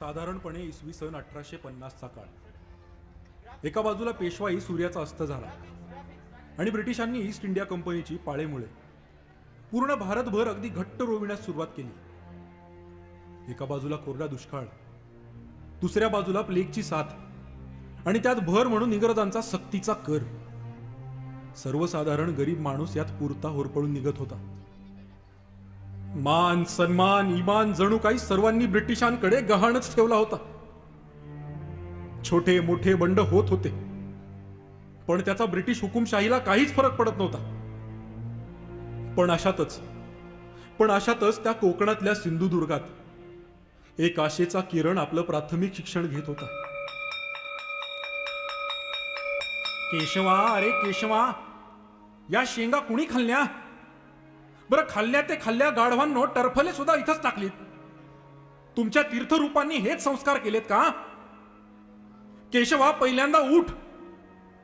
साधारणपणे इसवी सन 1850चा काळ। एका बाजूला पेशवाई सूर्याचा अस्त झाला आणि ब्रिटिशांनी ईस्ट इंडिया कंपनीची पाळेमुळे पूर्ण भारतभर अगदी घट्ट रोविण्यास सुरुवात केली। एका बाजूला कोरडा दुष्काळ, दुसऱ्या बाजूला प्लेगची साथ आणि त्यात भर म्हणून इंग्रजांचा सक्तीचा कर। सर्वसाधारण गरीब माणूस यात पुरता होरपळून निघत होता। मान सन्मान इमान जणू काही सर्वांनी ब्रिटिशांकडे गहाणच ठेवला होता। छोटे मोठे बंड होत होते, पण त्याचा ब्रिटिश हुकुमशाहीला काहीच फरक पडत नव्हता। पण अशातच त्या कोकणातल्या सिंधुदुर्गात एक आशेचा किरण आपलं प्राथमिक शिक्षण घेत होता। केशवा, अरे केशवा, या शेंगा कुणी खाल्ल्या? बरं, खाल्ल्या ते खाल्ल्या, गाढवांनो टरफले सुद्धा इथंच टाकलीत। तुमच्या तीर्थरूपांनी हेच संस्कार केलेत का? केशवा, पहिल्यांदा उठ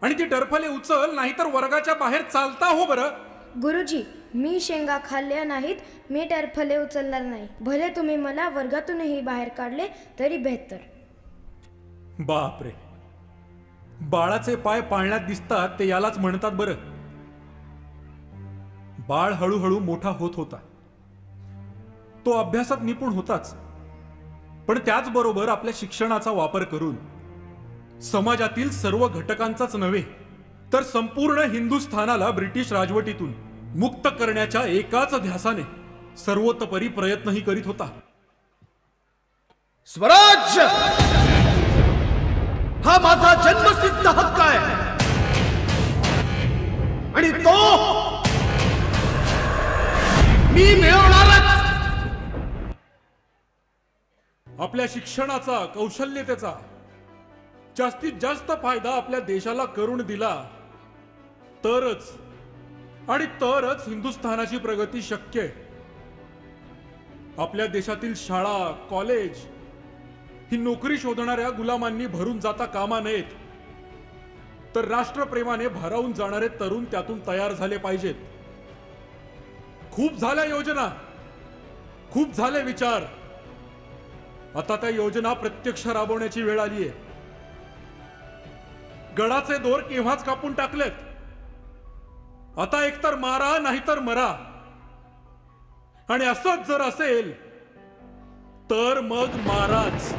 आणि ती टरफले उचल, नाहीतर वर्गाच्या बाहेर चालता हो बरं। गुरुजी, मी शेंगा खाल्ल्या नाहीत, मी टरफले उचलणार नाही। भले तुम्ही मला वर्गातूनही बाहेर काढले तरी बेहतर। बापरे, बाळाचे पाय पाळण्यात दिसतात ते यालाच म्हणतात बरं। बाळ हळूहळू मोठा होत होता। तो अभ्यासात निपुण होताच, पण त्याचबरोबर आपल्या शिक्षणाचा वापर करून समाजातील सर्व घटकांचाच नव्हे तर संपूर्ण हिंदुस्थानाला ब्रिटिश राजवटीतून मुक्त करण्याच्या एकाच ध्यासाने सर्वतोपरी प्रयत्नही करीत होता। स्वराज्य हा माझा जन्मसिद्ध हक्क आहे आणि तो मी मिळवणारच। आपल्या शिक्षणाचा, कौशल्यतेचा जास्तीत जास्त फायदा आपल्या देशाला करून दिला तरच आणि तरच हिंदुस्थानाची प्रगती शक्य आहे। आपल्या देशातील शाळा, कॉलेज ही नोकरी शोधणाऱ्या गुलामांनी भरून जाता कामा नयेत, तर राष्ट्रप्रेमाने भारावून जाणारे तरुण त्यातून तयार झाले पाहिजेत। खूप झाल्या योजना, खूप झाले विचार, आता त्या योजना प्रत्यक्ष राबवण्याची वेळ आली आहे। गडाचे दोर केव्हाच कापून टाकलेत, आता एकतर मारा नाहीतर मरा। आणि असंच जर असेल तर मग माराच।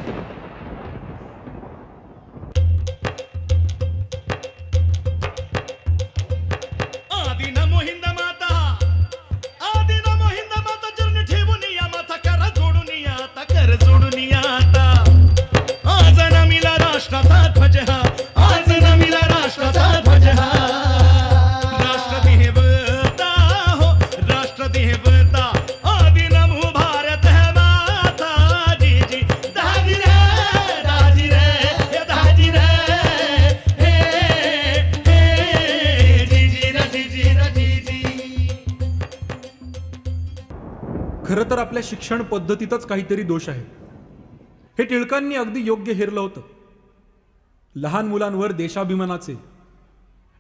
खरं तर आपल्या शिक्षण पद्धतीतच काहीतरी दोष आहे, हे टिळकांनी अगदी योग्य हेरलं होतं। लहान मुलांवर देशाभिमानाचे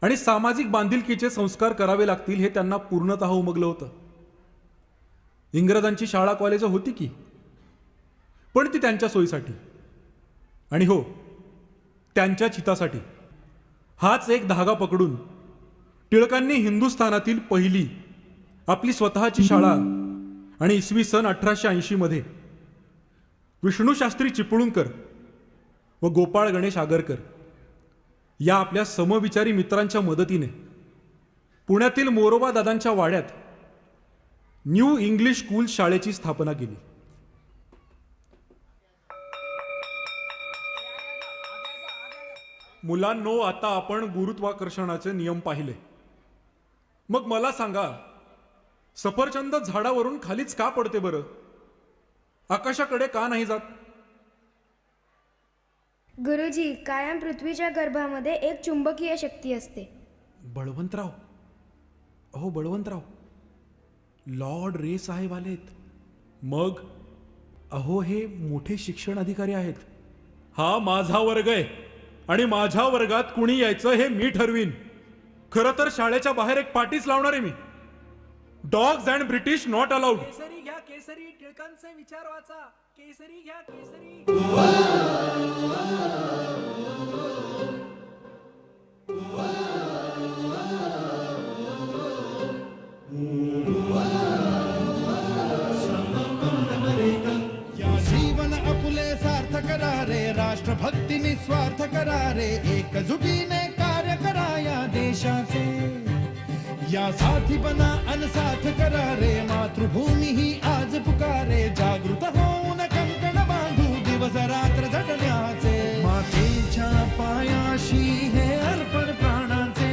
आणि सामाजिक बांधिलकीचे संस्कार करावे लागतील हे त्यांना पूर्णतः उमगलं होतं। इंग्रजांची शाळा कॉलेज होती की, पण ती त्यांच्या सोयीसाठी आणि हो, त्यांच्या हितासाठी। हाच एक धागा पकडून टिळकांनी हिंदुस्थानातील पहिली आपली स्वतःची शाळा आणि इसवी सन 1880 मध्ये विष्णूशास्त्री चिपळूणकर व गोपाळ गणेश आगरकर या आपल्या समविचारी मित्रांच्या मदतीने पुण्यातील मोरोबा दादांच्या वाड्यात न्यू इंग्लिश स्कूल शाळेची स्थापना केली। मुलांनो, आता आपण गुरुत्वाकर्षणाचे नियम पाहिले, मग मला सांगा, सफरचंद झाडावरून खालीच का पडते बरं? आकाशाकडे का नाही जात? गुरुजी, कायम पृथ्वीच्या गर्भामध्ये एक चुंबकीय शक्ती असते। बळवंतराव, अहो बळवंतराव, लॉर्ड रे साहेब आलेत। मग अहो, हे मोठे शिक्षण अधिकारी आहेत। हा माझा वर्ग आहे आणि माझ्या वर्गात कुणी यायचं हे मी ठरवीन। खरं तर शाळेच्या बाहेर एक पाटीच लावणार आहे मी। Dogs and British not allowed. Kesari घ्या केसरी, टिळकांचे विचार वाचा। केसरी घ्या केसरी. या जीवन आपुले सार्थ करा रे, राष्ट्रभक्ती निस्वार्थ करा रे, एकजुटीने कार्य करा या देशाचे. या साथी बना अनसाथ करा रे, मातृभूमी ही आज पुकारे. जागृत होऊन कंकण बांधू दिवस रात्र झटण्याचे. मातेच्या पायाशी हे अर्पण प्राणाचे,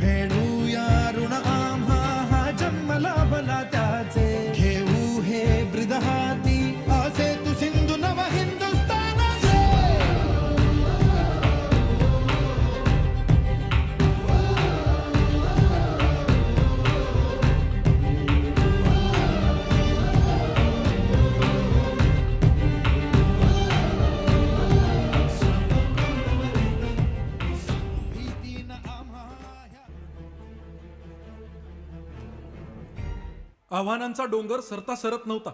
फेडूया ऋण आम्हा हा जन्म लाभला त्याचे. घेऊ हे ब्रिद हाती असे तू सिंधू नव हिंदुस्थानाचे. भीतीन आम्हा ह्या आव्हानांचा डोंगर सरता सरत नव्हता.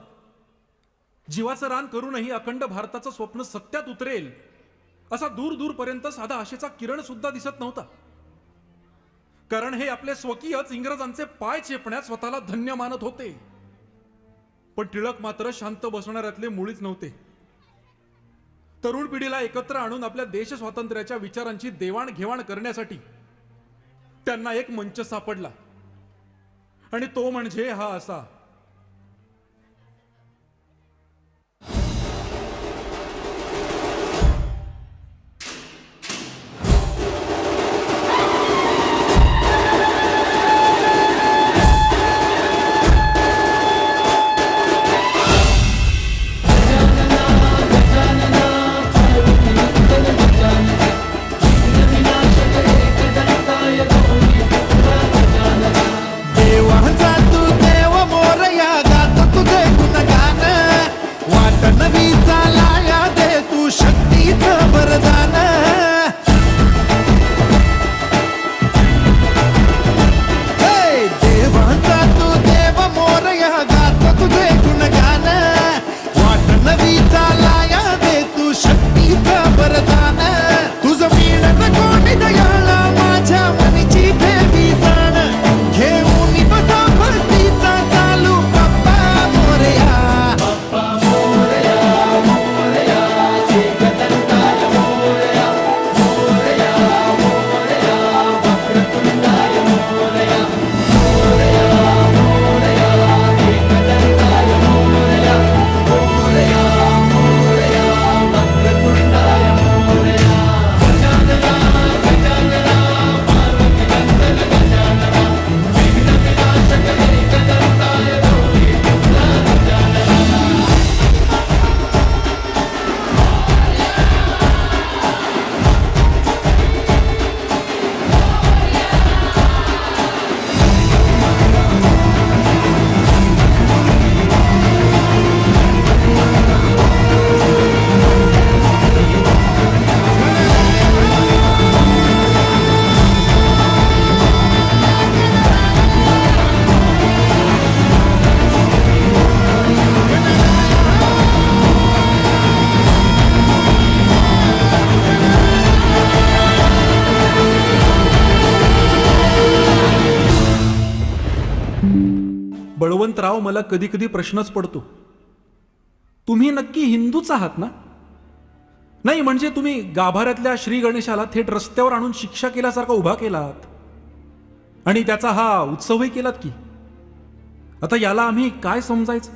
जीवाचं रान करूनही अखंड भारताचं स्वप्न सत्यात उतरेल असा दूर दूरपर्यंत साधा आशेचा किरण सुद्धा दिसत नव्हता. कारण हे आपले स्वकीयच इंग्रजांचे पाय चेपण्यात स्वतःला धन्य मानत होते. पण टिळक मात्र शांत बसणाऱ्यातले मुळीच नव्हते. तरुण पिढीला एकत्र आणून आपल्या देश स्वातंत्र्याच्या विचारांची देवाणघेवाण करण्यासाठी त्यांना एक मंच सापडला, आणि तो म्हणजे हा असा. देवाचा तू देव मोरया, गात तुझे गुणगान. वाट नवी चालाया दे तू शक्तीचं वरदान. हे देवाचा तू देव मोरया, गात तुझे गुणगान. वाट नवी चालाया दे तू शक्तीचं वरदान. तुझं मीण कोणी दयाळा माझ्या मनीची भेवी जाण. घेऊन बसा भक्तीचा चालू बाप्पा मोरया. बळवंतराव, मला कधी कधी प्रश्नच पडतो, तुम्ही नक्की हिंदूच आहात ना? नाही म्हणजे तुम्ही गाभाऱ्यातल्या श्री गणेशाला थेट रस्त्यावर आणून शिक्षा केल्यासारखा उभा केलात आणि त्याचा हा उत्सवही केलात की. आता याला आम्ही काय समजायचं?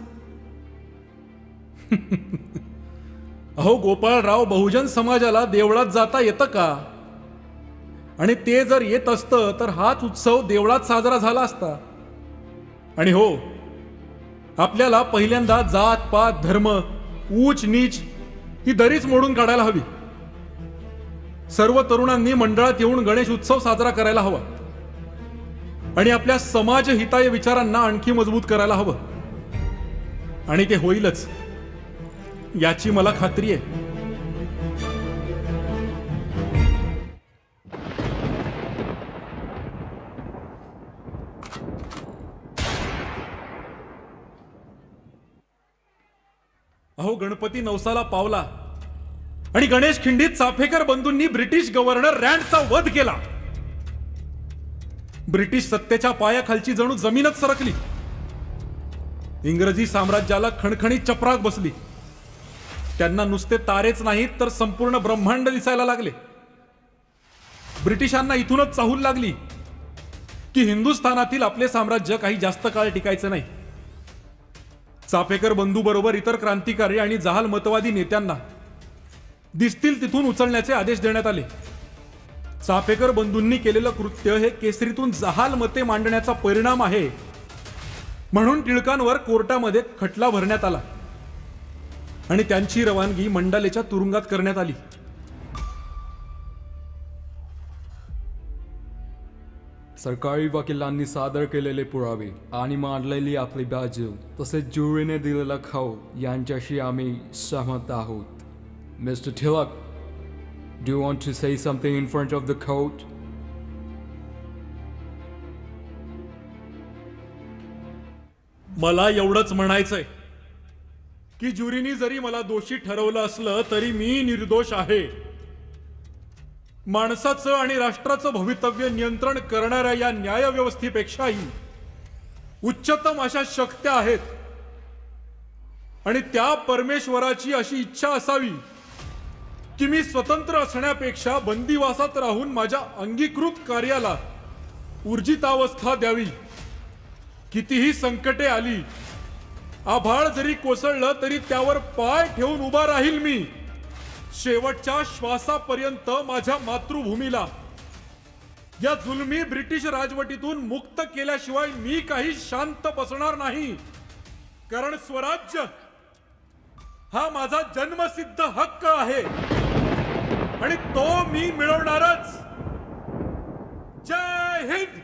अहो गोपाळराव, बहुजन समाजाला देवळात जाता येतं का? आणि ते जर येत असतं तर हाच उत्सव देवळात साजरा झाला असता. आणि हो, आपल्याला पहिल्यांदा जात पात धर्म ऊच नीच ही दरीच मोडून काढायला हवी. सर्व तरुणांनी मंडळात येऊन गणेश उत्सव साजरा करायला हवा आणि आपल्या समाज हिताय विचारांना आणखी मजबूत करायला हवं. आणि ते होईलच याची मला खात्री आहे. अहो गणपती गणपती नवसाला पावला आणि गणेश खिंडीत चाफेकर बंधूंनी ब्रिटिश गव्हर्नर रँडचा वध केला. ब्रिटिश सत्तेच्या पायाखालची जणू जमीनच सरकली. इंग्रजी साम्राज्याला खणखणीत चपराक बसली. त्यांना नुसते तारेच नाहीत तर संपूर्ण ब्रह्मांड दिसायला लागले. ब्रिटिशांना इथूनच चाहूल लागली की हिंदुस्थानातील आपले साम्राज्य काही जास्त काळ टिकायचं नाही. चाफेकर बंधू बरोबर इतर क्रांतिकारी आणि जहाल मतवादी नेत्यांना दिसतील तिथून उचलण्याचे आदेश देण्यात आले. चाफेकर बंधूंनी केलेलं कृत्य हे केसरीतून जहाल मते मांडण्याचा परिणाम आहे म्हणून टिळकांवर कोर्टामध्ये खटला भरण्यात आला आणि त्यांची रवानगी मंडालेच्या तुरुंगात करण्यात आली. सरकारी वकिलांनी सादर केलेले पुरावे आणि मांडलेली आपली बाजू तसेच ज्युरीने दिलेला खाऊ यांच्याशी आम्ही सहमत आहोत. Mister Tilak, do you want to say something in front of the court? मला एवढंच म्हणायचंय की ज्युरीनी जरी मला दोषी ठरवलं असलं तरी मी निर्दोष आहे. माणसाचं आणि राष्ट्राचं भवितव्य नियंत्रण करणाऱ्या या न्यायव्यवस्थेपेक्षाही उच्चतम अशा शक्त्या आहेत आणि त्या परमेश्वराची अशी इच्छा असावी की मी स्वतंत्र असण्यापेक्षा बंदिवासात राहून माझ्या अंगीकृत कार्याला ऊर्जितावस्था द्यावी. कितीही संकटे आली, आभाळ जरी कोसळलं तरी त्यावर पाय ठेवून उभा राहील मी. शेवटच्या श्वासापर्यंत माझ्या मातृभूमीला या जुलमी ब्रिटिश राजवटीतून मुक्त केल्याशिवाय मी काही शांत बसणार नाही. कारण स्वराज्य हा माझा जन्मसिद्ध हक्क आहे आणि तो मी मिळवणारच. जय हिंद.